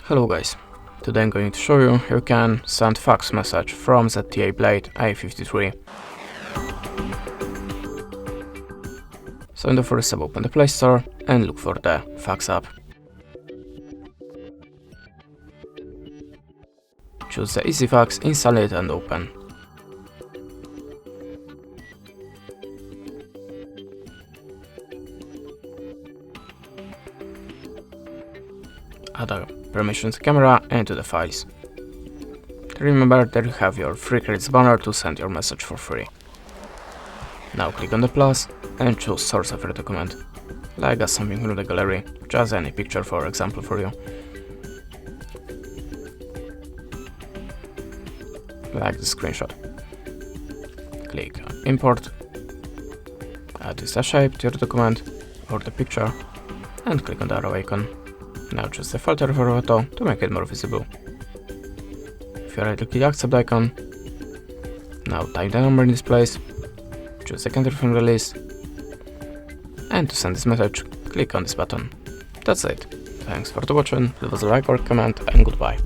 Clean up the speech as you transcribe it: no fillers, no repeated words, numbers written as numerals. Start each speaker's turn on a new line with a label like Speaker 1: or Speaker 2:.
Speaker 1: Hello guys, today I'm going to show you how you can send fax message from ZTE Blade A53. So in the first step, open the Play Store and look for the fax app. Choose the Easy Fax, install it and open. Add a permission to camera and to the files. Remember that you have your free credits banner to send your message for free. Now click on the plus and choose source of your document, like something from the gallery, just any picture for example for you. Like the screenshot. Click on import, add this shape to your document or the picture and click on the arrow icon. Now choose the filter for photo to make it more visible. If you are ready, click accept icon. Now type the number in this place, choose the country from the list, and to send this message, click on this button. That's it. Thanks for watching, leave us a like or comment, and goodbye.